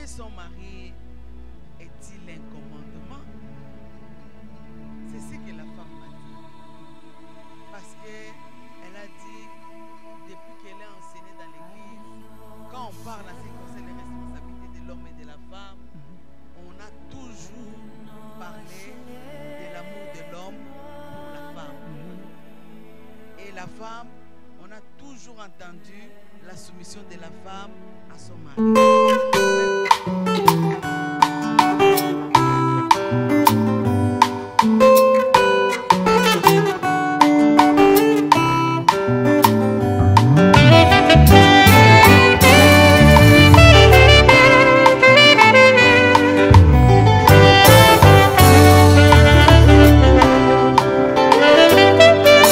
son mari est-il un commandement? C'est ce que la femme m'a dit. Parce qu'elle a dit, depuis qu'elle est enseignée dans l'église, quand on parle en ce qui concerne les responsabilités de l'homme et de la femme, on a toujours parlé de l'amour de l'homme pour la femme. Et la femme, on a toujours entendu la soumission de la femme à son mari.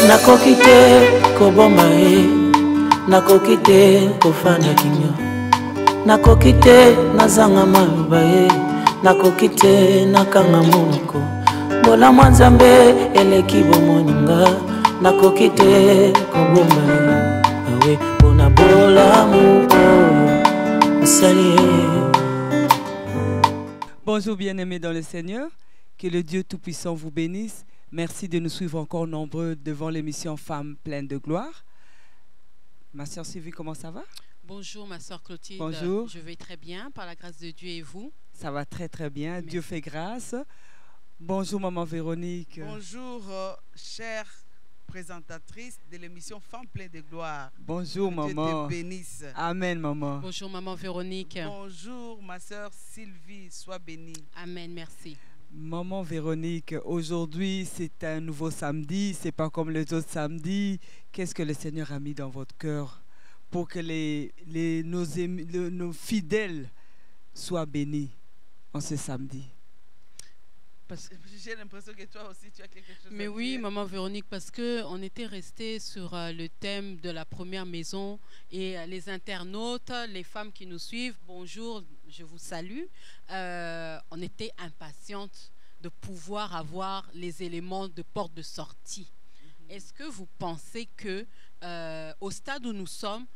Nakoki te koboma ye, nakoki te kofanda kinyo, nakoki te nazanga maloba ye, nakoki te nakanga monoko, bolamu ya Nzambe eleki bomoninga, nakoki te koboma ye, awe mpona bolamu oyo osali ye. Bonjour bien-aimés dans le Seigneur, que le Dieu Tout-Puissant vous bénisse. Merci de nous suivre encore nombreux devant l'émission Femmes pleines de gloire. Ma sœur Sylvie, comment ça va? Bonjour ma sœur Clotilde. Bonjour. Je vais très bien par la grâce de Dieu et vous? Ça va très très bien, Merci. Dieu fait grâce. Bonjour maman Véronique. Bonjour chère présentatrice de l'émission Femmes pleines de gloire. Bonjour Que maman. Dieu te bénisse. Amen maman. Bonjour maman Véronique. Bonjour ma sœur Sylvie, sois bénie. Amen, merci. Maman Véronique, aujourd'hui c'est un nouveau samedi, c'est pas comme les autres samedis. Qu'est-ce que le Seigneur a mis dans votre cœur pour que nos fidèles soient bénis en ce samedi? J'ai l'impression que toi aussi tu as quelque chose Mais à oui, dire. maman Véronique, parce qu'on était resté sur le thème de la première maison et les internautes, les femmes qui nous suivent, bonjour, je vous salue. On était impatientes de pouvoir avoir les éléments de porte de sortie. Est-ce que vous pensez que au stade où nous sommes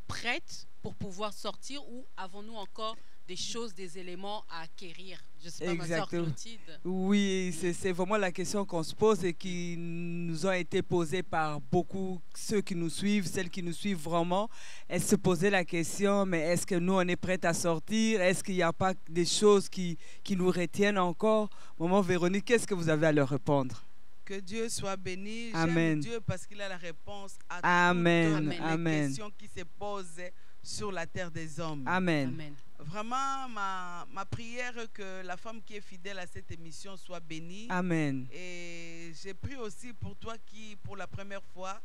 prêtes pour pouvoir sortir ou avons-nous encore des choses, des éléments à acquérir? Je ne sais pas, ma sœur Clotilde. Oui, c'est vraiment la question qu'on se pose et qui nous a été posée par beaucoup, ceux qui nous suivent, celles qui nous suivent vraiment. Elles se posaient la question, mais est-ce que nous, on est prêts à sortir? Est-ce qu'il n'y a pas des choses qui nous retiennent encore? Maman Véronique, qu'est-ce que vous avez à leur répondre? Que Dieu soit béni. Amen. J'aime Dieu parce qu'il a la réponse à Amen. toutes les Amen. questions qui se posent sur la terre des hommes. Amen. Amen. Vraiment, ma prière que la femme qui est fidèle à cette émission soit bénie. Amen. Et j'ai pris aussi pour toi qui, pour la première fois,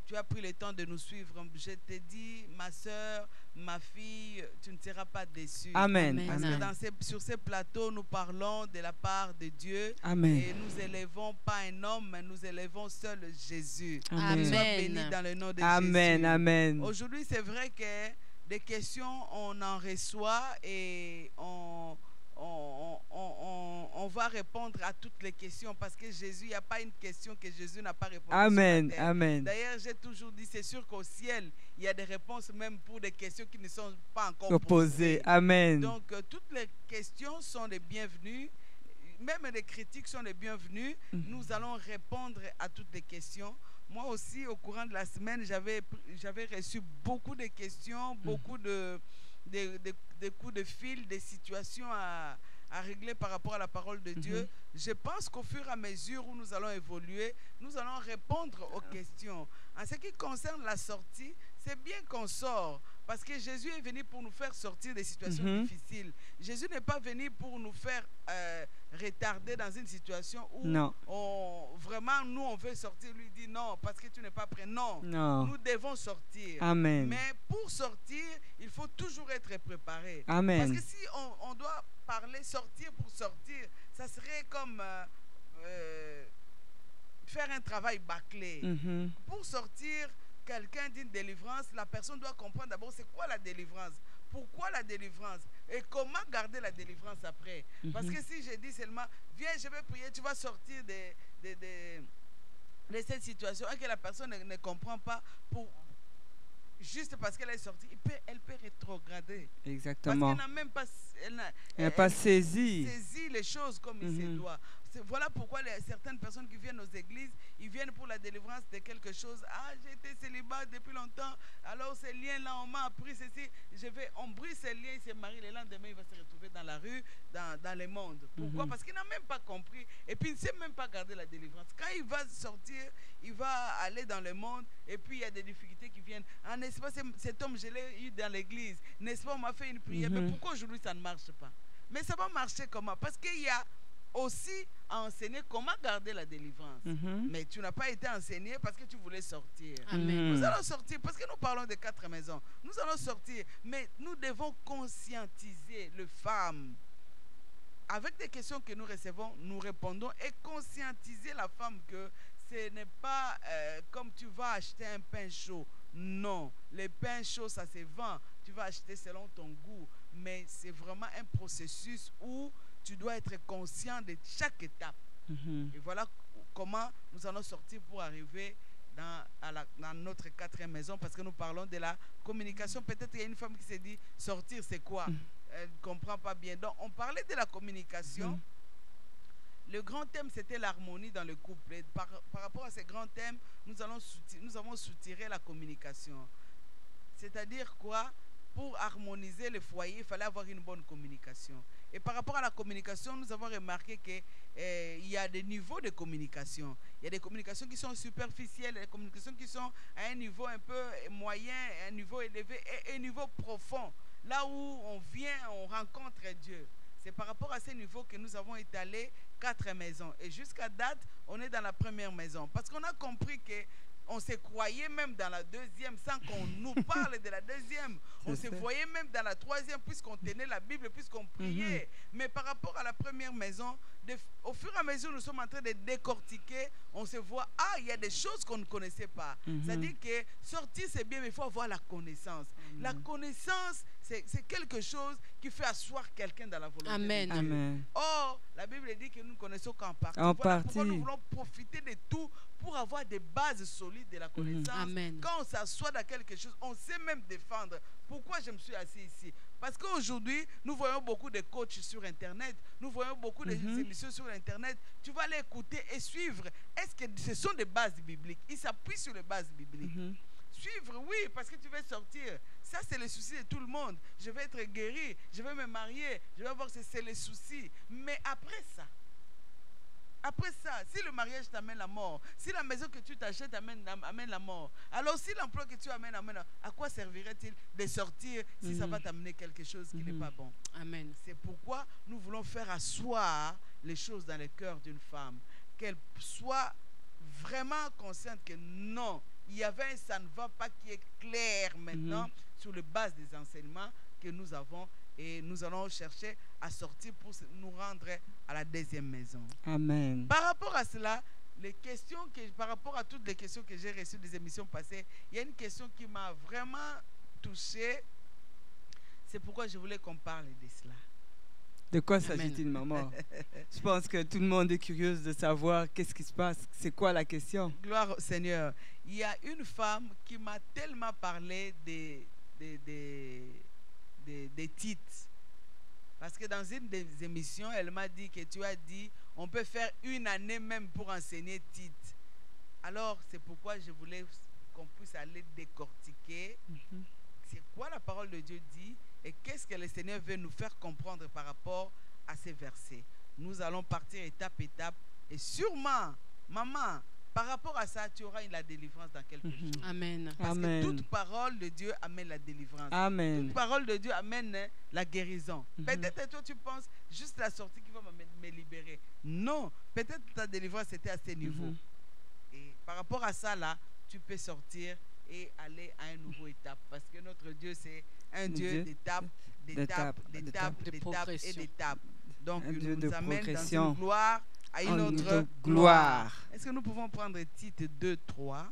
tu as pris le temps de nous suivre. Je te dis, ma soeur, ma fille, tu ne seras pas déçue. Amen. Amen. Parce Amen. que sur ces plateaux, nous parlons de la part de Dieu. Amen. Et nous élevons pas un homme, mais nous élevons seul Jésus. Amen. Sois Amen. béni dans le nom de Amen. Jésus. Amen. Aujourd'hui, c'est vrai que des questions, on en reçoit et on va répondre à toutes les questions parce que Jésus, il n'y a pas une question que Jésus n'a pas répondu. Amen. Sur la terre. Amen. D'ailleurs, j'ai toujours dit, c'est sûr qu'au ciel, il y a des réponses même pour des questions qui ne sont pas encore posées. Opposé. Amen. Donc, toutes les questions sont les bienvenues. Même les critiques sont les bienvenues. Nous allons répondre à toutes les questions. Moi aussi, au courant de la semaine, j'avais reçu beaucoup de questions, beaucoup de coups de fil, des situations à régler par rapport à la parole de Dieu. Je pense qu'au fur et à mesure où nous allons évoluer, nous allons répondre aux questions. En ce qui concerne la sortie, c'est bien qu'on sort. Parce que Jésus est venu pour nous faire sortir des situations difficiles. Jésus n'est pas venu pour nous faire retarder dans une situation où vraiment nous on veut sortir. Lui dit non, parce que tu n'es pas prêt. Non, nous devons sortir. Amen. Mais pour sortir, il faut toujours être préparé. Amen. Parce que si on doit parler sortir pour sortir, ça serait comme faire un travail bâclé. Pour sortir quelqu'un d'une délivrance, la personne doit comprendre d'abord c'est quoi la délivrance, pourquoi la délivrance et comment garder la délivrance après. Parce que si je dis seulement viens, je vais prier, tu vas sortir de cette situation et que la personne ne comprend pas juste parce qu'elle est sortie, elle peut rétrograder. Exactement. Parce qu'elle n'a même pas, Elle n'a pas saisi. saisi les choses comme il se doit. Voilà pourquoi certaines personnes qui viennent aux églises, ils viennent pour la délivrance de quelque chose. Ah, j'ai été célibat depuis longtemps, alors ces liens-là, on m'a appris ceci. On brise ces liens, il se marie, le lendemain, il va se retrouver dans la rue, dans le monde. Pourquoi? Parce qu'il n'a même pas compris, et puis il ne sait même pas garder la délivrance. Quand il va sortir, il va aller dans le monde, et puis il y a des difficultés qui viennent. Ah, n'est-ce pas, cet homme, je l'ai eu dans l'église. N'est-ce pas, on m'a fait une prière. Mais pourquoi aujourd'hui ça ne marche pas? Mais ça va marcher comment? Parce qu'il y a aussi à enseigner comment garder la délivrance. Mais tu n'as pas été enseigné parce que tu voulais sortir. Amen. Nous allons sortir parce que nous parlons de 4 maisons. Nous allons sortir, mais nous devons conscientiser les femmes. Avec des questions que nous recevons, nous répondons et conscientiser la femme que ce n'est pas comme tu vas acheter un pain chaud. Non, les pains chauds, ça se vend. Tu vas acheter selon ton goût. Mais c'est vraiment un processus où tu dois être conscient de chaque étape. Et voilà comment nous allons sortir pour arriver dans notre 4e maison, parce que nous parlons de la communication. Peut-être qu'il y a une femme qui s'est dit, sortir c'est quoi? Elle ne comprend pas bien. Donc on parlait de la communication. Le grand thème, c'était l'harmonie dans le couple. Et par rapport à ce grand thème, nous avons soutiré la communication. C'est-à-dire quoi? Pour harmoniser le foyer, il fallait avoir une bonne communication. Et par rapport à la communication, nous avons remarqué qu'il y a des niveaux de communication. Il y a des communications qui sont superficielles, des communications qui sont à un niveau un peu moyen, un niveau élevé et un niveau profond. Là où on vient, on rencontre Dieu. C'est par rapport à ces niveaux que nous avons étalé 4 maisons. Et jusqu'à date, on est dans la 1re maison. Parce qu'on a compris que on se croyait même dans la 2e sans qu'on nous parle de la 2e. On se voyait même dans la 3e puisqu'on tenait la Bible, puisqu'on priait. Mais par rapport à la 1re maison, au fur et à mesure nous sommes en train de décortiquer, on se voit, ah, il y a des choses qu'on ne connaissait pas. C'est-à-dire que sortir c'est bien, mais il faut avoir la connaissance. La connaissance, c'est quelque chose qui fait asseoir quelqu'un dans la volonté de Dieu. Amen. Or, la Bible dit que nous ne connaissons qu'en partie. Voilà pourquoi nous voulons profiter de tout pour avoir des bases solides de la connaissance. Quand on s'assoit dans quelque chose, on sait même défendre. Pourquoi je me suis assis ici? Parce qu'aujourd'hui, nous voyons beaucoup de coachs sur Internet, nous voyons beaucoup d'émissions sur Internet. Tu vas aller écouter et suivre. Est-ce que ce sont des bases bibliques? Ils s'appuient sur les bases bibliques. Suivre, oui, parce que tu veux sortir. Ça, c'est le souci de tout le monde. Je vais être guéri, je vais me marier, je vais voir si c'est le souci. Mais après ça, si le mariage t'amène la mort, si la maison que tu t'achètes amène la mort, alors si l'emploi que tu amènes, à quoi servirait-il de sortir si ça va t'amener quelque chose qui n'est pas bon? Amen. C'est pourquoi nous voulons faire asseoir les choses dans le cœur d'une femme, qu'elle soit vraiment consciente que non, il y avait un ça ne va pas qui est clair maintenant sur les bases des enseignements que nous avons. Et nous allons chercher à sortir pour nous rendre à la 2e maison. Amen. Par rapport à cela, par rapport à toutes les questions que j'ai reçues des émissions passées, il y a une question qui m'a vraiment touchée. C'est pourquoi je voulais qu'on parle de cela. De quoi s'agit-il, maman? Je pense que tout le monde est curieux de savoir qu'est-ce qui se passe. C'est quoi la question? Gloire au Seigneur. Il y a une femme qui m'a tellement parlé des titres. Parce que dans une des émissions, elle m'a dit que tu as dit on peut faire 1 année même pour enseigner titres. Alors, c'est pourquoi je voulais qu'on puisse aller décortiquer c'est quoi la parole de Dieu dit et qu'est-ce que le Seigneur veut nous faire comprendre par rapport à ces versets. Nous allons partir étape étape et sûrement, maman, par rapport à ça, tu auras la délivrance dans quelque chose. Amen. Parce que toute parole de Dieu amène la délivrance. Amen. Toute parole de Dieu amène la guérison. Peut-être toi tu penses juste la sortie qui va me libérer. Non, peut-être ta délivrance était à ce niveau. Et par rapport à ça là, tu peux sortir et aller à une nouvelle étape. Parce que notre Dieu c'est un Dieu d'étapes, d'étapes, d'étapes, d'étapes et d'étapes. Donc il nous amène dans une gloire à une autre gloire. Est-ce que nous pouvons prendre Tite 2:3?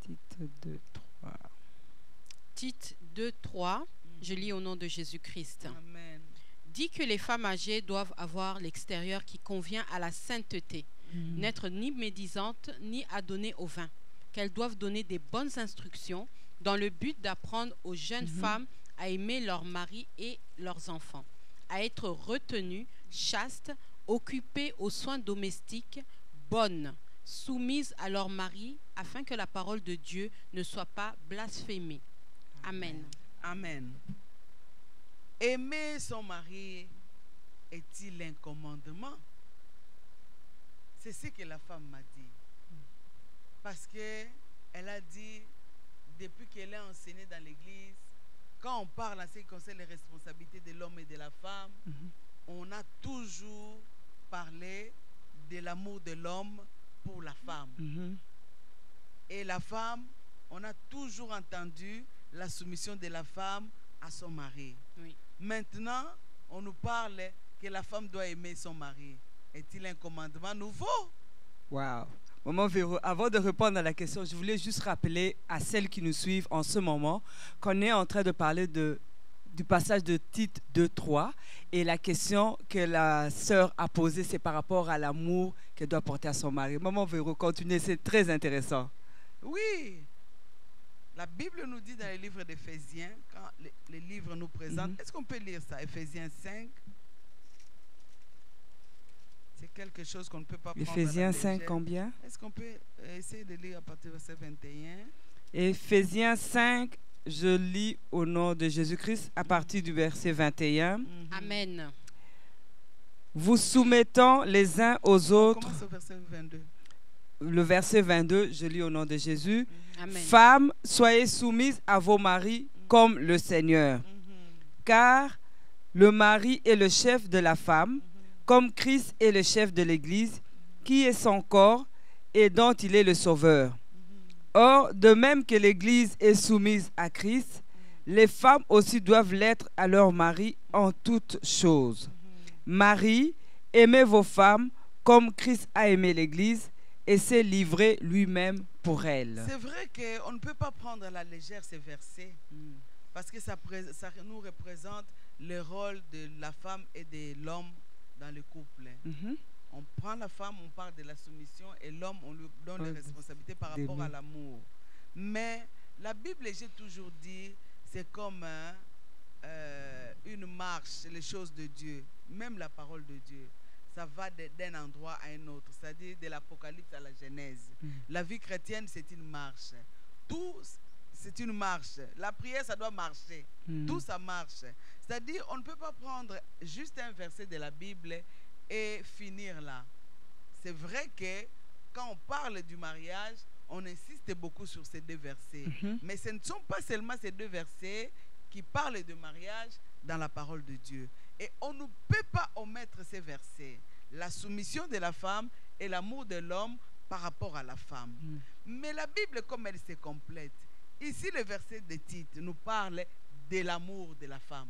Tite 2:3. Tite 2:3, je lis au nom de Jésus-Christ. Amen. Dit que les femmes âgées doivent avoir l'extérieur qui convient à la sainteté, n'être ni médisantes, ni adonnées au vin, qu'elles doivent donner des bonnes instructions dans le but d'apprendre aux jeunes femmes à aimer leur mari et leurs enfants, à être retenues, chastes, occupées aux soins domestiques, bonnes, soumises à leur mari, afin que la parole de Dieu ne soit pas blasphémée. Amen. Amen. Aimer son mari est-il un commandement? C'est ce que la femme m'a dit. Parce qu'elle a dit, depuis qu'elle est enseignée dans l'église, quand on parle en ce qui concerne les responsabilités de l'homme et de la femme, on a toujours parlé de l'amour de l'homme pour la femme. Et la femme, on a toujours entendu la soumission de la femme à son mari. Oui. Maintenant, on nous parle que la femme doit aimer son mari. Est-il un commandement nouveau? Wow. Maman Véro, avant de répondre à la question, je voulais juste rappeler à celles qui nous suivent en ce moment qu'on est en train de parler du passage de Tite 2:3 et la question que la sœur a posée, c'est par rapport à l'amour qu'elle doit porter à son mari. Maman Véro, continuez, c'est très intéressant. Oui. La Bible nous dit dans le livre d'Éphésiens, quand les livres nous présentent, est-ce qu'on peut lire ça, Éphésiens 5? C'est quelque chose qu'on ne peut pas prendre. Éphésiens 5 combien? Est-ce qu'on peut essayer de lire à partir du verset 21? Éphésiens 5, je lis au nom de Jésus-Christ à partir du verset 21. Amen. Vous soumettant les uns aux autres. Commence au verset 22. Le verset 22, je lis au nom de Jésus. Amen. Femmes, soyez soumises à vos maris comme le Seigneur. Car le mari est le chef de la femme, comme Christ est le chef de l'Église, qui est son corps et dont il est le sauveur. Or, de même que l'Église est soumise à Christ, les femmes aussi doivent l'être à leur mari en toutes choses. Marie, aimez vos femmes comme Christ a aimé l'Église et s'est livré lui-même pour elle. C'est vrai qu'on ne peut pas prendre à la légère ces versets parce que ça nous représente le rôle de la femme et de l'homme dans le couple. On prend la femme, on parle de la soumission et l'homme, on lui donne les responsabilités par rapport à l'amour. Mais la Bible, j'ai toujours dit, c'est comme une marche, les choses de Dieu, même la parole de Dieu. Ça va d'un endroit à un autre, c'est-à-dire de l'Apocalypse à la Genèse. La vie chrétienne, c'est une marche. Tout, c'est une marche. La prière, ça doit marcher. Tout, ça marche. C'est-à-dire, on ne peut pas prendre juste un verset de la Bible et finir là. C'est vrai que quand on parle du mariage, on insiste beaucoup sur ces deux versets. Mais ce ne sont pas seulement ces deux versets qui parlent de mariage dans la parole de Dieu. Et on ne peut pas omettre ces versets. La soumission de la femme et l'amour de l'homme par rapport à la femme. Mais la Bible, comme elle se complète, ici le verset de Tite nous parle de l'amour de la femme.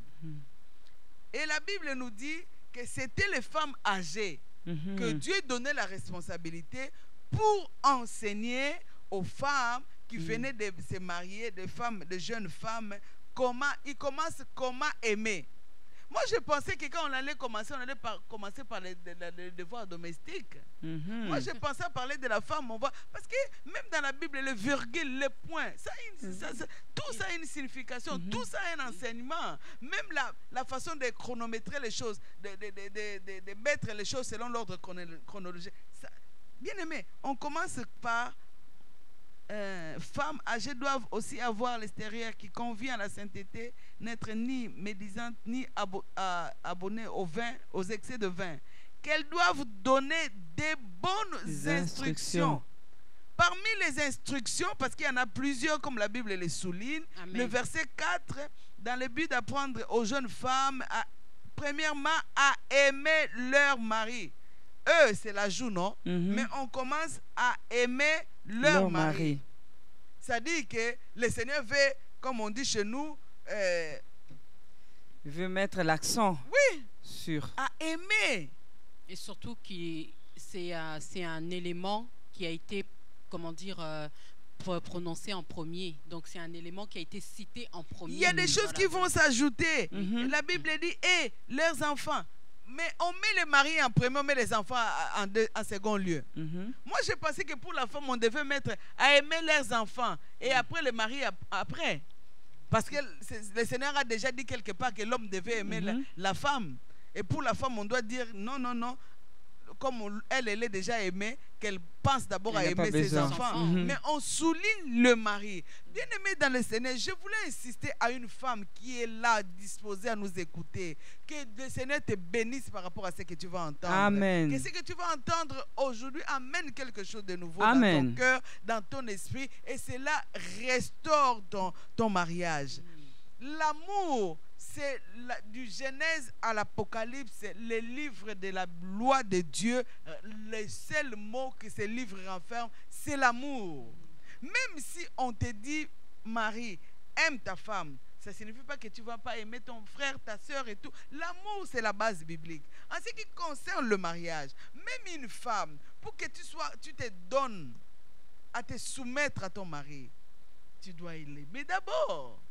Et la Bible nous dit que c'était les femmes âgées que Dieu donnait la responsabilité pour enseigner aux femmes qui venaient de se marier, de jeunes femmes, comment aimer. Moi, je pensais que quand on allait commencer par les devoirs domestiques. Moi, je pensais à parler de la femme. Parce que même dans la Bible, les virgules, les points, tout ça a une signification, tout ça a un enseignement. Même la façon de chronométrer les choses, de mettre les choses selon l'ordre chronologique. Bien aimé, on commence par femmes âgées doivent aussi avoir l'extérieur qui convient à la sainteté, n'être ni médisantes ni abonnées au vin, aux excès de vin, qu'elles doivent donner des bonnes instructions. Parmi les instructions, parce qu'il y en a plusieurs comme la Bible les souligne, le verset 4, dans le but d'apprendre aux jeunes femmes, premièrement, à aimer leur mari. Eux, c'est l'ajout, non? Mais on commence à aimer leur mari. C'est-à-dire que le Seigneur veut, comme on dit chez nous, il veut mettre l'accent sur à aimer. Et surtout que c'est un élément qui a été, comment dire, prononcé en premier. Donc c'est un élément qui a été cité en premier. Il y a des choses qui vont s'ajouter. La Bible dit, leurs enfants. Mais on met les maris en premier, on met les enfants en second lieu. Moi, je pensais que pour la femme, on devait mettre à aimer leurs enfants et après les maris après. Parce que le Seigneur a déjà dit quelque part que l'homme devait aimer la femme. Et pour la femme, on doit dire non, non, non. Comme elle est déjà aimée, qu'elle pense d'abord à aimer ses enfants. Mais on souligne le mari. Bien aimé dans le Seigneur, je voulais insister à une femme qui est là, disposée à nous écouter. Que le Seigneur te bénisse par rapport à ce que tu vas entendre. Amen. Que ce que tu vas entendre aujourd'hui amène quelque chose de nouveau Amen. dans ton cœur, dans ton esprit. Et cela restaure ton mariage. L'amour, c'est du Genèse à l'Apocalypse, les livres de la loi de Dieu, le seul mot que ces livres renferment, c'est l'amour. Même si on te dit, Marie, aime ta femme, ça ne signifie pas que tu ne vas pas aimer ton frère, ta soeur et tout. L'amour, c'est la base biblique. En ce qui concerne le mariage, même une femme, pour que tu te donnes à te soumettre à ton mari, tu dois l'aimer d'abord.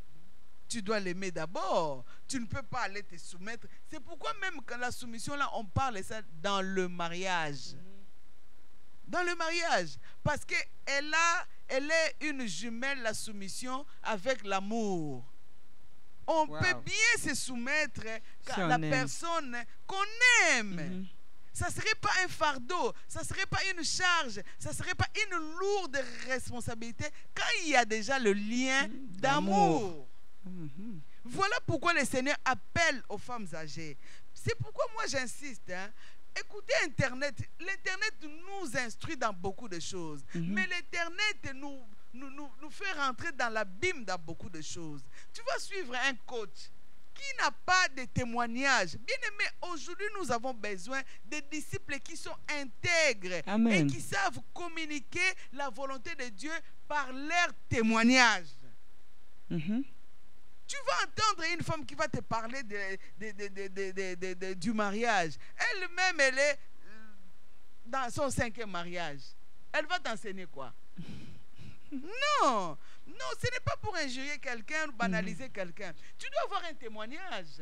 Tu dois l'aimer d'abord. Tu ne peux pas aller te soumettre. C'est pourquoi même quand la soumission, là, on parle ça dans le mariage. Dans le mariage. Parce qu'elle est une jumelle, la soumission, avec l'amour. On peut bien se soumettre à la personne qu'on aime. Ça ne serait pas un fardeau, ça ne serait pas une charge, ça ne serait pas une lourde responsabilité quand il y a déjà le lien d'amour. Voilà pourquoi le Seigneur appelle aux femmes âgées. C'est pourquoi moi j'insiste. Écoutez Internet. L'Internet nous instruit dans beaucoup de choses. Mais l'Internet nous fait rentrer dans l'abîme dans beaucoup de choses. Tu vas suivre un coach qui n'a pas de témoignage. Bien aimé, aujourd'hui nous avons besoin de disciples qui sont intègres. Et qui savent communiquer la volonté de Dieu par leur témoignage. Tu vas entendre une femme qui va te parler du mariage. Elle-même, elle est dans son 5e mariage. Elle va t'enseigner quoi? Non, non, ce n'est pas pour injurier quelqu'un ou banaliser quelqu'un. Tu dois avoir un témoignage.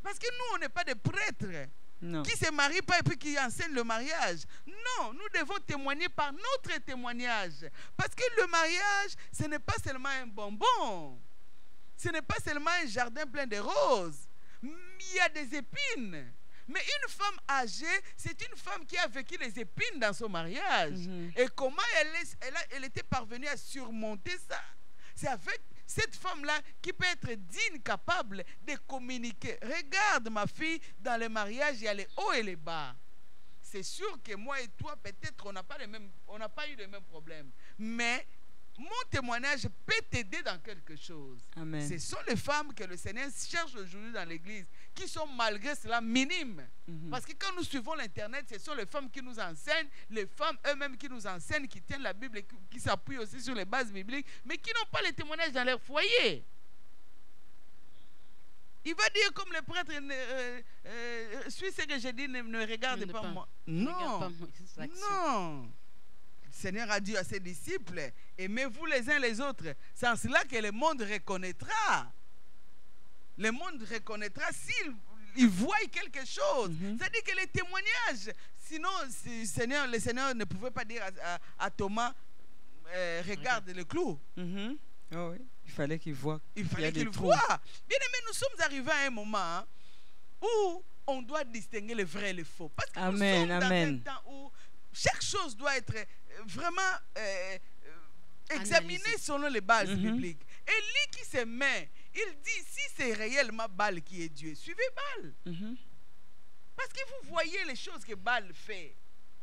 Parce que nous, on n'est pas des prêtres. Non. Qui se marient pas et puis qui enseignent le mariage. Non, nous devons témoigner par notre témoignage. Parce que le mariage, ce n'est pas seulement un bonbon. Ce n'est pas seulement un jardin plein de roses. Il y a des épines. Mais une femme âgée, c'est une femme qui a vécu les épines dans son mariage. Et comment elle était parvenue à surmonter ça? C'est avec cette femme-là qui peut être digne, capable de communiquer. Regarde ma fille, dans le mariage, il y a les hauts et les bas. C'est sûr que moi et toi, peut-être on n'a pas eu les mêmes problèmes. Mais mon témoignage peut t'aider dans quelque chose. Amen. Ce sont les femmes que le Seigneur cherche aujourd'hui dans l'église, qui sont malgré cela minimes. Parce que quand nous suivons l'Internet, ce sont les femmes qui nous enseignent, les femmes eux-mêmes qui nous enseignent, qui tiennent la Bible et qui s'appuient aussi sur les bases bibliques, mais qui n'ont pas les témoignages dans leur foyer. Il va dire comme le prêtre, suis ce que j'ai dit, ne regarde pas moi. Non, non. Le Seigneur a dit à ses disciples, aimez-vous les uns les autres. C'est en cela que le monde reconnaîtra. Le monde reconnaîtra s'il voit quelque chose. C'est-à-dire que les témoignages, sinon le Seigneur ne pouvait pas dire à Thomas, regarde le clou. Oh oui. Il fallait qu'il voie. Il fallait qu'il voie. Bien aimé, nous sommes arrivés à un moment où on doit distinguer le vrai et le faux. Parce que nous sommes dans un temps où chaque chose doit être vraiment examinée selon les bases bibliques. Et lui qui se met, il dit, si c'est réellement Baal qui est Dieu, suivez Baal. Parce que vous voyez les choses que Baal fait.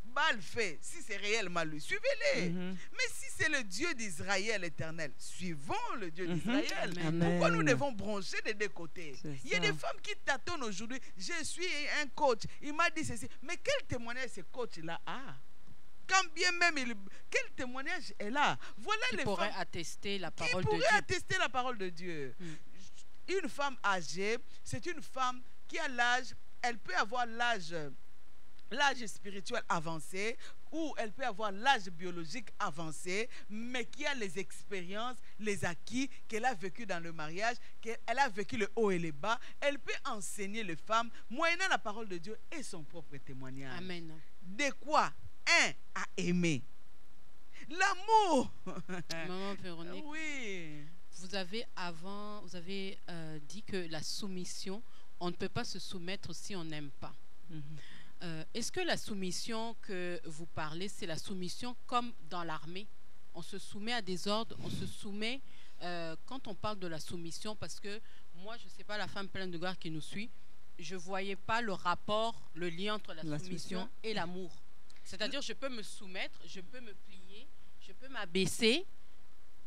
Baal fait, si c'est réellement lui, suivez-les. Mais si c'est le Dieu d'Israël éternel, suivons le Dieu d'Israël. Pourquoi nous devons broncher des deux côtés? Il y a des femmes qui tâtonnent aujourd'hui. Je suis un coach, il m'a dit ceci. Mais quel témoignage ce coach-là a? Quand bien même, quel témoignage est là? Voilà qui les pourrait femmes attester la parole qui de Dieu. pourrait attester la parole de Dieu. Une femme âgée, c'est une femme qui a l'âge, elle peut avoir l'âge spirituel avancé ou elle peut avoir l'âge biologique avancé, mais qui a les expériences, les acquis qu'elle a vécu dans le mariage, qu'elle a vécu le haut et le bas. Elle peut enseigner les femmes, moyennant la parole de Dieu et son propre témoignage. Amen. De quoi un a aimé. L'amour. Maman Véronique, Oui. vous avez dit que la soumission, on ne peut pas se soumettre si on n'aime pas. Est-ce que la soumission que vous parlez, c'est la soumission comme dans l'armée? On se soumet à des ordres, on se soumet quand on parle de la soumission, parce que moi, je ne sais pas, la femme pleine de gloire qui nous suit, je ne voyais pas le rapport, le lien entre la soumission et l'amour. C'est-à-dire, je peux me soumettre, je peux me plier, je peux m'abaisser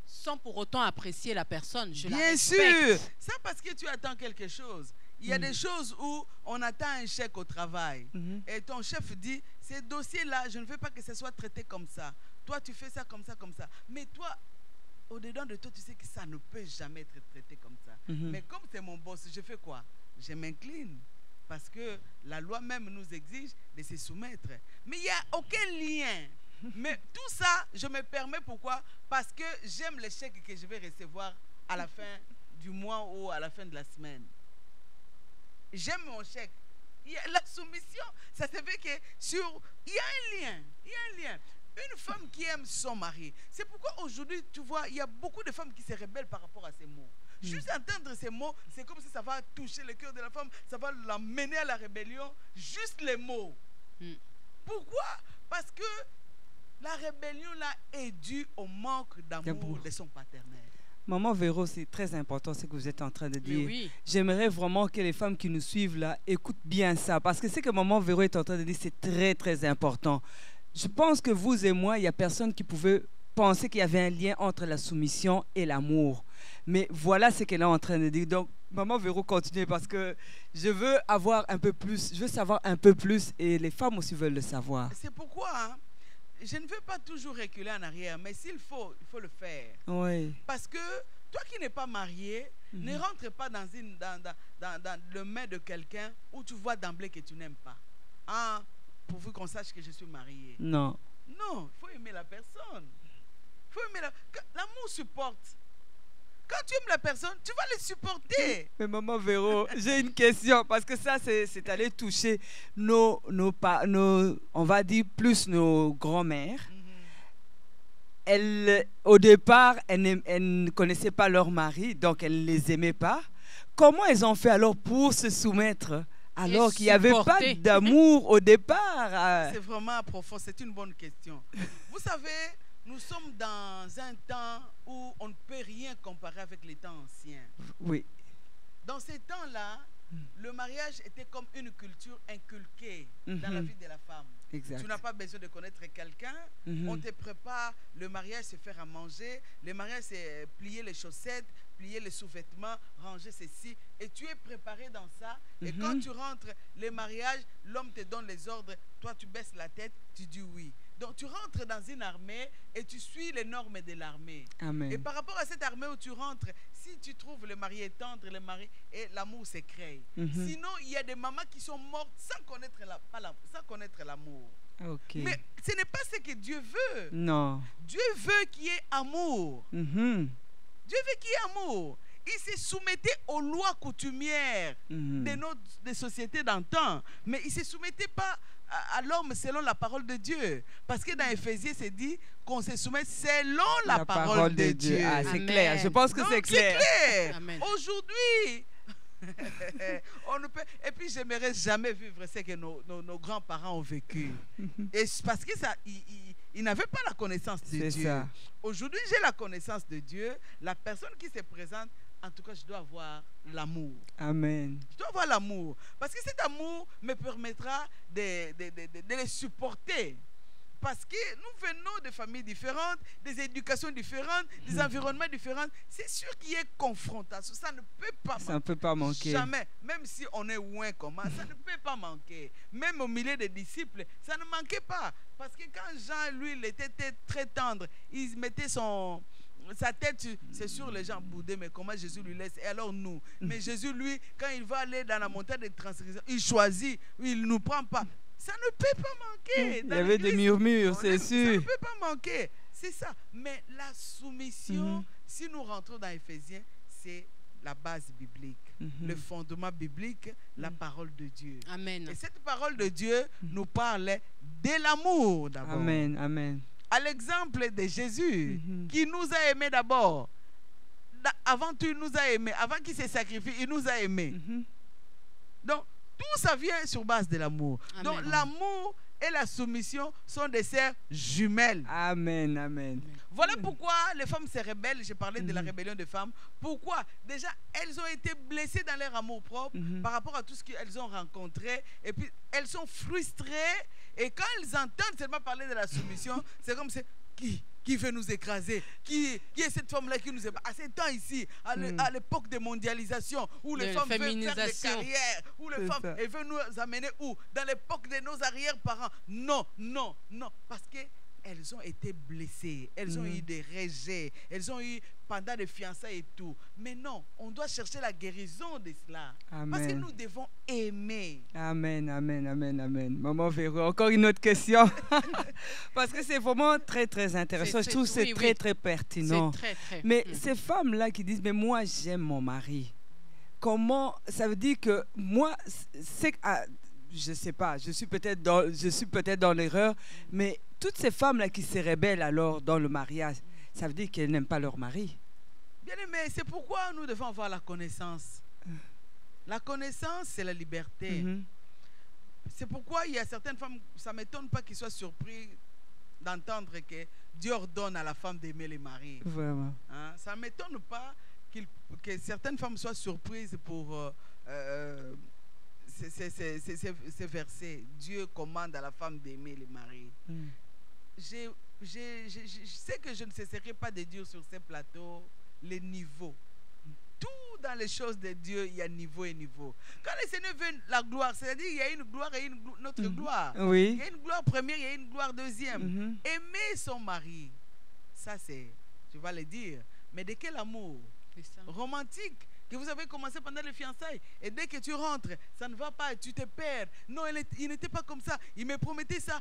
sans pour autant apprécier la personne. Je la respecte. Bien sûr. Ça parce que tu attends quelque chose. Il y a des choses où on attend un chèque au travail. Et ton chef dit, ces dossiers-là, je ne veux pas que ce soit traité comme ça. Toi, tu fais ça comme ça, comme ça. Mais toi, au-dedans de toi, tu sais que ça ne peut jamais être traité comme ça. Mais comme c'est mon boss, je fais quoi? Je m'incline. Parce que la loi même nous exige de se soumettre. Mais il n'y a aucun lien. Mais tout ça, je me permets pourquoi? Parce que j'aime les chèques que je vais recevoir à la fin du mois ou à la fin de la semaine. J'aime mon chèque. Il y a la soumission, ça se fait que il y a un lien. Il y a un lien. Une femme qui aime son mari. C'est pourquoi aujourd'hui, tu vois, il y a beaucoup de femmes qui se rebellent par rapport à ces mots. Juste entendre ces mots, c'est comme si ça va toucher le cœur de la femme, ça va l'amener à la rébellion. Juste les mots. Pourquoi? Parce que la rébellion là est due au manque d'amour de son partenaire. Maman Véro, c'est très important ce que vous êtes en train de dire. Oui. J'aimerais vraiment que les femmes qui nous suivent là écoutent bien ça, parce que ce que Maman Véro est en train de dire, c'est très très important. Je pense que vous et moi, il n'y a personne qui pouvait penser qu'il y avait un lien entre la soumission et l'amour. Mais voilà ce qu'elle est en train de dire. Donc, Maman Véro, continuez, parce que je veux avoir un peu plus, je veux savoir un peu plus, et les femmes aussi veulent le savoir. C'est pourquoi je ne veux pas toujours reculer en arrière, mais s'il faut, il faut le faire. Oui. Parce que toi qui n'es pas marié, ne rentre pas dans le main de quelqu'un où tu vois d'emblée que tu n'aimes pas. Ah, pourvu qu'on sache que je suis marié. Non. Non, il faut aimer la personne. Faut aimer l'amour supporte. Quand tu aimes la personne, tu vas le supporter. Mais Maman Véro, j'ai une question, parce que ça, c'est aller toucher on va dire plus nos grands-mères. Au départ, elles ne connaissaient pas leur mari, donc elles ne les aimaient pas. Comment elles ont fait alors pour se soumettre, alors qu'il n'y avait pas d'amour au départ? C'est vraiment profond, c'est une bonne question. Vous savez, nous sommes dans un temps où on ne peut rien comparer avec les temps anciens. Oui. Dans ces temps-là, le mariage était comme une culture inculquée dans la vie de la femme. Exact. Tu n'as pas besoin de connaître quelqu'un. On te prépare. Le mariage, c'est faire à manger. Le mariage, c'est plier les chaussettes, plier les sous-vêtements, ranger ceci. Et tu es préparé dans ça. Et quand tu rentres, le mariage, l'homme te donne les ordres. Toi, tu baisses la tête, tu dis oui. Donc, tu rentres dans une armée et tu suis les normes de l'armée. Amen. Et par rapport à cette armée où tu rentres, si tu trouves le mari est tendre, le mari et l'amour se crée. Sinon, il y a des mamans qui sont mortes sans connaître l'amour. Okay. Mais ce n'est pas ce que Dieu veut. Non. Dieu veut qu'il y ait amour. Dieu veut qu'il y ait amour. Il se soumettait aux lois coutumières des sociétés d'antan. Mais il ne se soumettait pas à l'homme selon la parole de Dieu. Parce que dans Éphésiens, c'est dit qu'on se soumet selon la parole de Dieu. Ah, c'est clair. Je pense que c'est clair. C'est clair. Aujourd'hui, on ne peut... Et puis, j'aimerais jamais vivre ce que nos grands-parents ont vécu. Et parce que ça... Ils n'avaient pas la connaissance de Dieu. Aujourd'hui, j'ai la connaissance de Dieu. La personne qui se présente, en tout cas, je dois avoir l'amour. Amen. Je dois avoir l'amour. Parce que cet amour me permettra de les supporter. Parce que nous venons de familles différentes, des éducations différentes, des environnements différents. C'est sûr qu'il y a confrontation. Ça ne peut pas manquer. Ça ne peut pas manquer. Jamais. Même si on est loin comment, ça ne peut pas manquer. Même au milieu des disciples, ça ne manquait pas. Parce que quand Jean, lui, il était très tendre, il mettait sa tête, c'est sûr, les gens boudaient, mais comment Jésus lui laisse? Et alors nous? Mais Jésus, lui, quand il va aller dans la montagne de transgression, il choisit, il ne nous prend pas. Ça ne peut pas manquer. Il y avait des murmures, c'est Ça sûr. ne peut pas manquer. C'est ça. Mais la soumission, si nous rentrons dans Éphésiens, c'est la base biblique. Le fondement biblique, la parole de Dieu. Amen. Et cette parole de Dieu nous parle de l'amour d'abord. Amen, amen. À l'exemple de Jésus, qui nous a aimés d'abord. Avant tout, il nous a aimés. Avant qu'il se sacrifie, il nous a aimés. Donc, tout ça vient sur base de l'amour. Donc, l'amour et la soumission sont des sœurs jumelles. Amen, amen. Voilà pourquoi les femmes se rebellent. J'ai parlé de la rébellion des femmes. Pourquoi? Déjà, elles ont été blessées dans leur amour propre par rapport à tout ce qu'elles ont rencontré. Et puis, elles sont frustrées. Et quand elles entendent seulement parler de la soumission, c'est comme c'est qui veut nous écraser? Qui est cette femme-là qui nous écrase? À ces temps ici, à l'époque de mondialisation, où les femmes veulent faire des carrières, où les femmes veulent nous amener où? Dans l'époque de nos arrière-parents. Non, non, non. Parce qu'elles ont été blessées, elles ont eu des rejets, elles ont eu pendant des fiançailles et tout. Mais non, on doit chercher la guérison de cela. Amen. Parce que nous devons aimer. Amen, amen, amen, amen. Maman Véro, encore une autre question. Parce que c'est vraiment très, très intéressant. Je trouve que c'est très, très pertinent. Très, très. Mais ces femmes-là qui disent, mais moi, j'aime mon mari. Comment, ça veut dire que moi, c'est... je ne sais pas, je suis peut-être dans l'erreur, mais toutes ces femmes-là qui se rebellent alors dans le mariage, ça veut dire qu'elles n'aiment pas leur mari. Bien aimé, c'est pourquoi nous devons avoir la connaissance. La connaissance, c'est la liberté. C'est pourquoi il y a certaines femmes, ça ne m'étonne pas qu'ils soient surpris d'entendre que Dieu ordonne à la femme d'aimer les maris. Vraiment. Hein? Ça ne m'étonne pas que certaines femmes soient surprises pour ces versets. Dieu commande à la femme d'aimer les maris. Je sais que je ne cesserai pas de dire sur ces plateaux les niveaux. Tout dans les choses de Dieu, il y a niveau et niveau. Quand le Seigneur veut la gloire, c'est-à-dire qu'il y a une gloire et une autre gloire. Oui. Il y a une gloire première, il y a une gloire deuxième. Aimer son mari, ça c'est, tu vas le dire, mais de quel amour? Romantique que vous avez commencé pendant les fiançailles. Et dès que tu rentres, ça ne va pas, tu te perds. Non, il n'était pas comme ça. Il me promettait ça.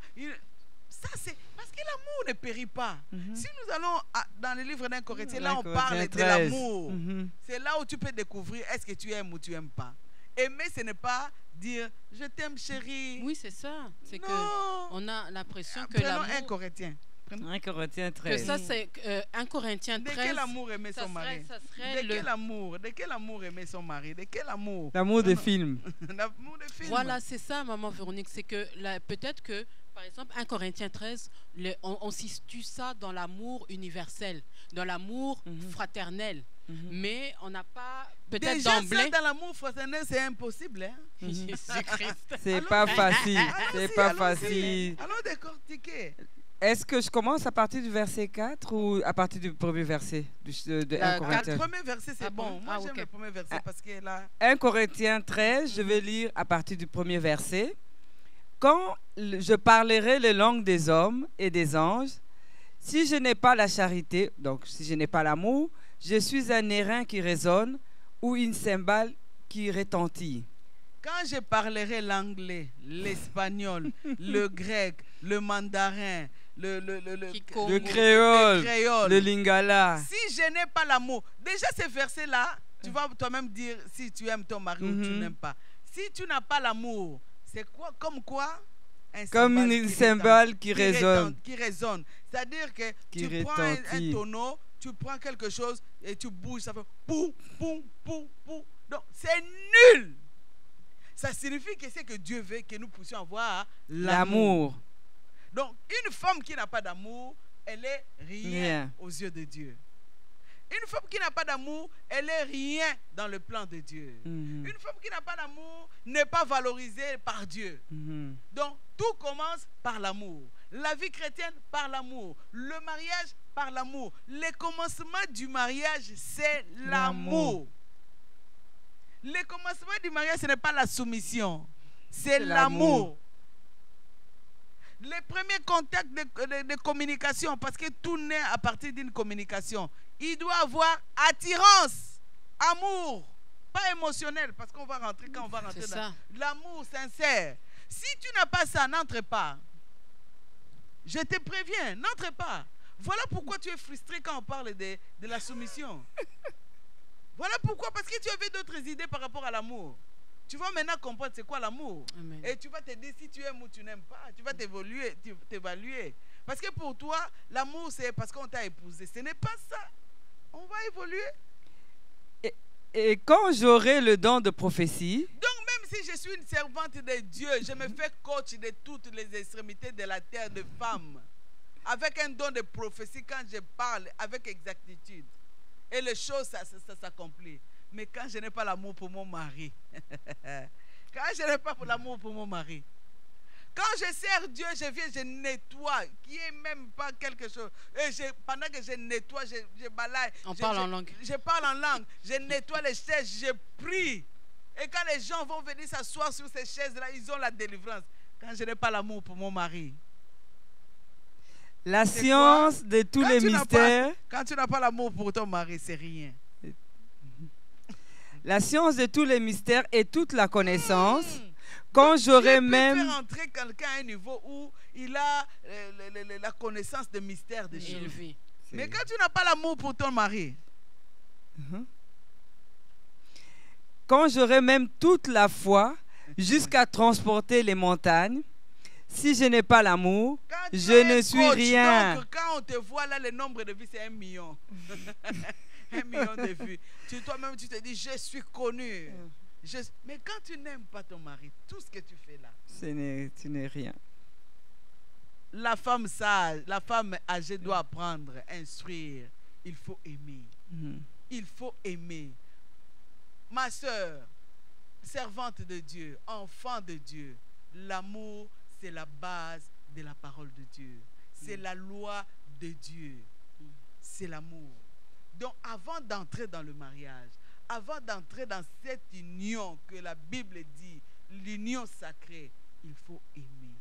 Ça, c'est parce que l'amour ne périt pas. Si nous allons dans le livre d'un Corinthiens, là on parle de l'amour. C'est là où tu peux découvrir est-ce que tu aimes ou tu n'aimes pas. Aimer, ce n'est pas dire je t'aime chérie. Oui, c'est ça. C'est que on a l'impression que l'amour... Prenons 1 Corinthiens. 1 Corinthiens 13. Que ça, c'est 1 Corinthiens 13. De quel amour aimer son mari? De quel amour aimer son mari? De quel amour? L'amour des films. L'amour des films. Voilà, c'est ça, maman Véronique. C'est que peut-être que, par exemple, 1 Corinthiens 13, on situe ça dans l'amour universel, dans l'amour fraternel. Mais on n'a pas peut-être d'emblée. Déjà, dans l'amour fraternel, c'est impossible. Hein? Jésus-Christ. C'est pas facile. C'est pas facile. Allons décortiquer. Est-ce que je commence à partir du verset 4 ou à partir du premier verset de 1 Corinthiens? Le premier verset, c'est bon. Moi, j'aime le premier verset parce que là... 1 Corinthiens 13, je vais lire à partir du premier verset. Quand je parlerai les langues des hommes et des anges, si je n'ai pas la charité, donc si je n'ai pas l'amour, je suis un airain qui résonne ou une cymbale qui retentit. Quand je parlerai l'anglais, l'espagnol, le grec, le mandarin, le créole, le lingala. Si je n'ai pas l'amour, déjà ces versets-là, tu vas toi-même dire si tu aimes ton mari ou tu n'aimes pas. Si tu n'as pas l'amour, c'est quoi? Comme quoi? Comme une cymbale qui résonne. Qui résonne. C'est-à-dire que tu prends un tonneau, tu prends quelque chose et tu bouges, ça fait pou, pou, pou, pou. Donc c'est nul. Ça signifie que c'est que Dieu veut que nous puissions avoir l'amour. Donc, une femme qui n'a pas d'amour, elle est rien aux yeux de Dieu. Une femme qui n'a pas d'amour, elle est rien dans le plan de Dieu. Une femme qui n'a pas d'amour n'est pas valorisée par Dieu. Donc, tout commence par l'amour. La vie chrétienne par l'amour. Le mariage par l'amour. Le commencement du mariage, c'est l'amour. Le commencement du mariage, ce n'est pas la soumission, c'est l'amour. Les premiers contacts de communication, parce que tout naît à partir d'une communication, il doit avoir attirance, amour, pas émotionnel, parce qu'on va rentrer quand on va rentrer dans l'amour sincère. Si tu n'as pas ça, n'entre pas. Je te préviens, n'entre pas. Voilà pourquoi tu es frustré quand on parle de la soumission. Voilà pourquoi, parce que tu avais d'autres idées par rapport à l'amour. Tu vas maintenant comprendre c'est quoi l'amour. Et tu vas te dire si tu aimes ou tu n'aimes pas. Tu vas t'évaluer. Parce que pour toi, l'amour c'est parce qu'on t'a épousé. Ce n'est pas ça. On va évoluer. Et quand j'aurai le don de prophétie... Donc même si je suis une servante de Dieu, je me fais coach de toutes les extrémités de la terre de femmes. Avec un don de prophétie, quand je parle avec exactitude. Et les choses, ça s'accomplit. Mais quand je n'ai pas l'amour pour mon mari, quand je n'ai pas l'amour pour mon mari, quand je sers Dieu, je viens, je nettoie, qui est même pas quelque chose. Et pendant que je nettoie, je balaye. On parle en langue. Je parle en langue. Je nettoie les chaises, je prie. Et quand les gens vont venir s'asseoir sur ces chaises-là, ils ont la délivrance. Quand je n'ai pas l'amour pour mon mari. La science de tous les mystères. Quand tu n'as pas l'amour pour ton mari, c'est rien. La science de tous les mystères et toute la connaissance. Quand j'aurai même... faire entrer quelqu'un à un niveau où il a la connaissance des mystères des choses. Mais quand tu n'as pas l'amour pour ton mari. Quand j'aurai même toute la foi jusqu'à transporter les montagnes. Si je n'ai pas l'amour, je ne suis rien. Donc, quand on te voit là, le nombre de vues, c'est 1 million. 1 million de vues. Toi-même, tu te dis, je suis connu. Mais quand tu n'aimes pas ton mari, tout ce que tu fais là, tu n'es rien. La femme sage, la femme âgée doit apprendre, instruire. Il faut aimer. Il faut aimer. Ma soeur, servante de Dieu, enfant de Dieu, l'amour, c'est la base de la parole de Dieu. C'est la loi de Dieu. C'est l'amour. Donc, avant d'entrer dans le mariage, avant d'entrer dans cette union que la Bible dit, l'union sacrée, il faut aimer.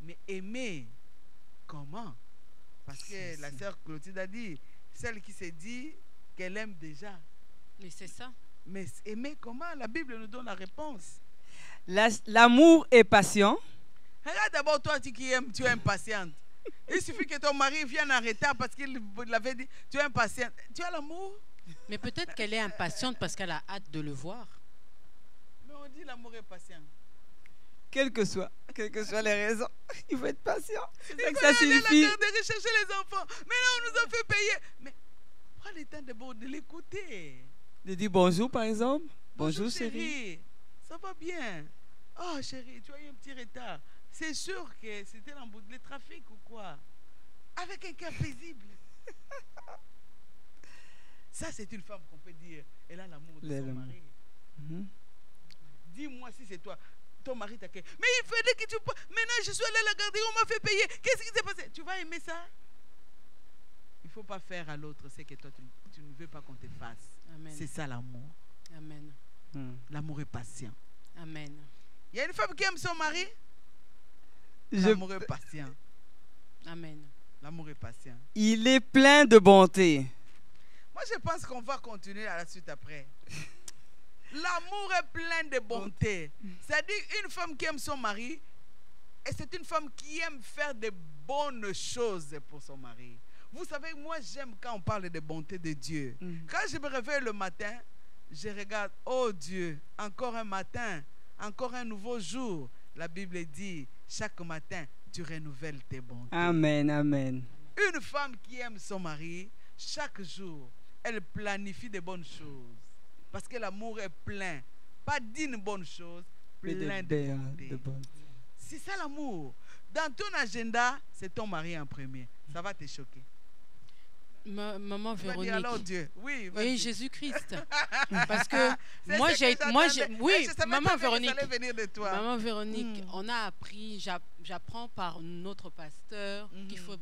Mais aimer, comment? Parce que la sœur Clotilde a dit, celle qui s'est dit qu'elle aime déjà. Mais c'est ça. Mais aimer comment? La Bible nous donne la réponse. L'amour est patient. Regarde d'abord toi qui aimes, tu es impatiente. Il suffit que ton mari vienne en retard parce qu'il l'avait dit, tu es impatiente. Tu as l'amour? Mais peut-être qu'elle est impatiente parce qu'elle a hâte de le voir. Mais on dit l'amour est patient. Quelles que soient les raisons, il faut être patient. C'est ça que ça signifie. De rechercher les enfants. Mais là, on nous a fait payer. Mais prends le temps de l'écouter. De dire bonjour, par exemple. Bonjour, chérie. Ça va bien. Oh, chérie, tu as eu un petit retard. C'est sûr que c'était dans le trafic ou quoi? Avec un cœur paisible. Ça, c'est une femme qu'on peut dire. Elle a l'amour de son mari. Dis-moi si c'est toi. Ton mari t'a... Mais il fallait que tu... Maintenant, je suis allé à la garderie, on m'a fait payer. Qu'est-ce qui s'est passé? Tu vas aimer ça? Il ne faut pas faire à l'autre ce que toi, tu ne veux pas qu'on te fasse. C'est ça l'amour. Amen. L'amour est patient. Amen. Il y a une femme qui aime son mari. L'amour est patient. Amen. L'amour est patient. Il est plein de bonté. Moi, je pense qu'on va continuer à la suite après. L'amour est plein de bonté. C'est-à-dire une femme qui aime son mari, et c'est une femme qui aime faire de bonnes choses pour son mari. Vous savez, moi, j'aime quand on parle de bonté de Dieu. Quand je me réveille le matin, je regarde, oh Dieu, encore un matin, encore un nouveau jour. La Bible dit, chaque matin, tu renouvelles tes bontés. Amen, amen. Une femme qui aime son mari, chaque jour, elle planifie de bonnes choses. Parce que l'amour est plein, pas d'une bonne chose, plein de bonté. C'est ça l'amour. Dans ton agenda, c'est ton mari en premier. Ça va te choquer. Maman Véronique. Alors Dieu. Oui, Jésus-Christ. Parce que maman Véronique. Maman Véronique, on a appris, j'apprends par notre pasteur qu'il faut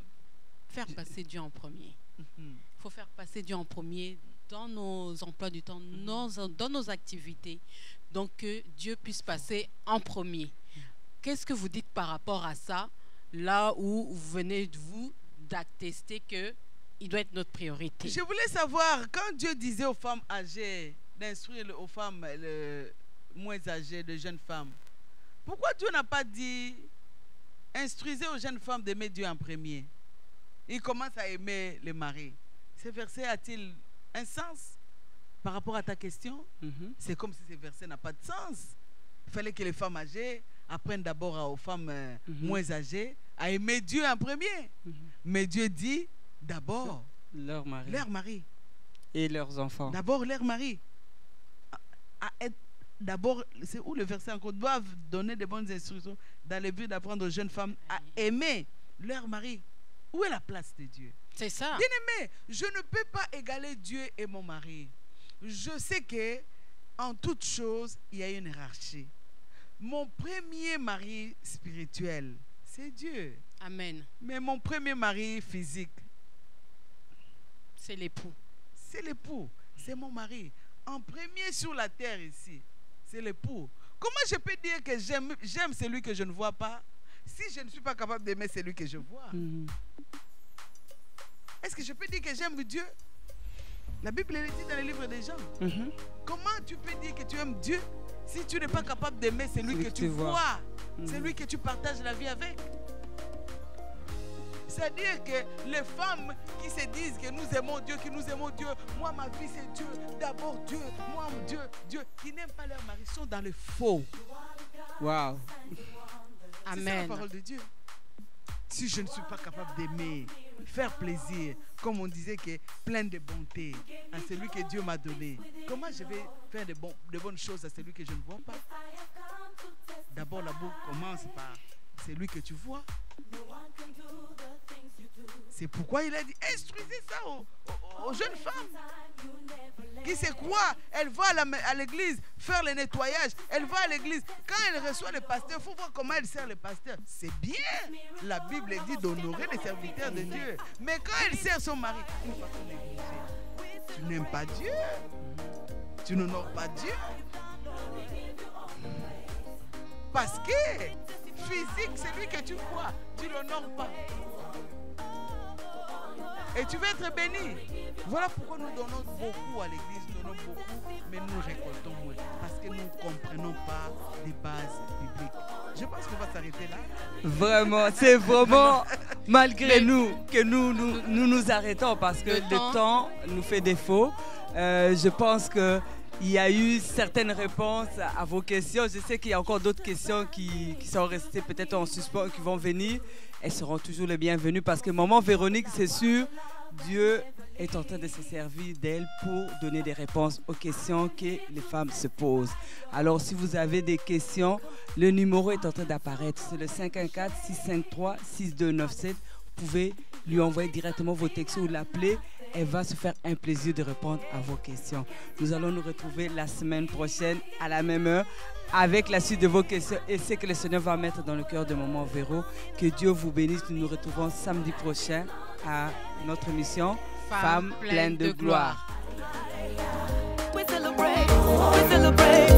faire passer Dieu en premier. Il faut faire passer Dieu en premier dans nos emplois du temps, dans nos activités. Donc que Dieu puisse passer en premier. Qu'est-ce que vous dites par rapport à ça, là où vous venez d'attester que il doit être notre priorité? Je voulais savoir, quand Dieu disait aux femmes âgées d'instruire aux femmes moins âgées, de jeunes femmes, Pourquoi Dieu n'a pas dit instruisez aux jeunes femmes d'aimer Dieu en premier? Ils commencent à aimer les maris. Ce verset a-t-il un sens par rapport à ta question? C'est comme si ce verset n'a pas de sens. Il fallait que les femmes âgées apprennent d'abord aux femmes moins âgées à aimer Dieu en premier. Mais Dieu dit d'abord leur mari. Leur mari. Et leurs enfants. D'abord leur mari. D'abord, c'est où le verset encore? Doivent donner de bonnes instructions dans le but d'apprendre aux jeunes femmes à aimer leur mari. Où est la place de Dieu? C'est ça. Bien-aimé, je ne peux pas égaler Dieu et mon mari. Je sais que en toute chose, il y a une hiérarchie. Mon premier mari spirituel, c'est Dieu. Amen. Mais mon premier mari physique, c'est l'époux. C'est l'époux, c'est mon mari. En premier sur la terre ici, c'est l'époux. Comment je peux dire que j'aime celui que je ne vois pas si je ne suis pas capable d'aimer celui que je vois? Est-ce que je peux dire que j'aime Dieu? La Bible le dit dans le livre des Jean. Comment tu peux dire que tu aimes Dieu si tu n'es pas capable d'aimer celui que tu vois, celui que tu partages la vie avec? C'est-à-dire que les femmes qui se disent que nous aimons Dieu, moi ma vie c'est Dieu, d'abord Dieu, moi Dieu, qui n'aiment pas leur mari sont dans le faux. Waouh. C'est ça la parole de Dieu. Si je ne suis pas capable d'aimer, faire plaisir, comme on disait que plein de bonté à celui que Dieu m'a donné, comment je vais faire de bonnes choses à celui que je ne vois pas? D'abord la boucle commence par celui que tu vois. C'est pourquoi il a dit instruisez ça aux jeunes femmes. Qui c'est quoi? Elle va à l'église faire le nettoyage. Elle va à l'église. Quand elle reçoit le pasteur, il faut voir comment elle sert le pasteur. C'est bien. La Bible dit d'honorer les serviteurs de Dieu. Mais quand elle sert son mari, il ne faut pas négliger. Tu n'aimes pas Dieu. Tu n'honores pas Dieu. Parce que physique, c'est lui que tu vois. Tu ne l'honores pas. Et tu vas être béni. Voilà pourquoi nous donnons beaucoup à l'église, nous donnons beaucoup, mais nous récoltons moins. Parce que nous ne comprenons pas les bases bibliques. Je pense qu'on va s'arrêter là. Vraiment, c'est vraiment malgré nous que nous arrêtons parce que le temps nous fait défaut. Je pense qu'il y a eu certaines réponses à vos questions. Je sais qu'il y a encore d'autres questions qui sont restées peut-être en suspens, qui vont venir. Elles seront toujours les bienvenues parce que maman Véronique, c'est sûr, Dieu est en train de se servir d'elle pour donner des réponses aux questions que les femmes se posent. Alors, si vous avez des questions, le numéro est en train d'apparaître. C'est le 514-653-6297. Vous pouvez lui envoyer directement vos textos ou l'appeler. Elle va se faire un plaisir de répondre à vos questions. Nous allons nous retrouver la semaine prochaine à la même heure avec la suite de vos questions et ce que le Seigneur va mettre dans le cœur de Maman Véro. Que Dieu vous bénisse. Nous nous retrouvons samedi prochain à notre émission Femmes pleines de gloire. We celebrate.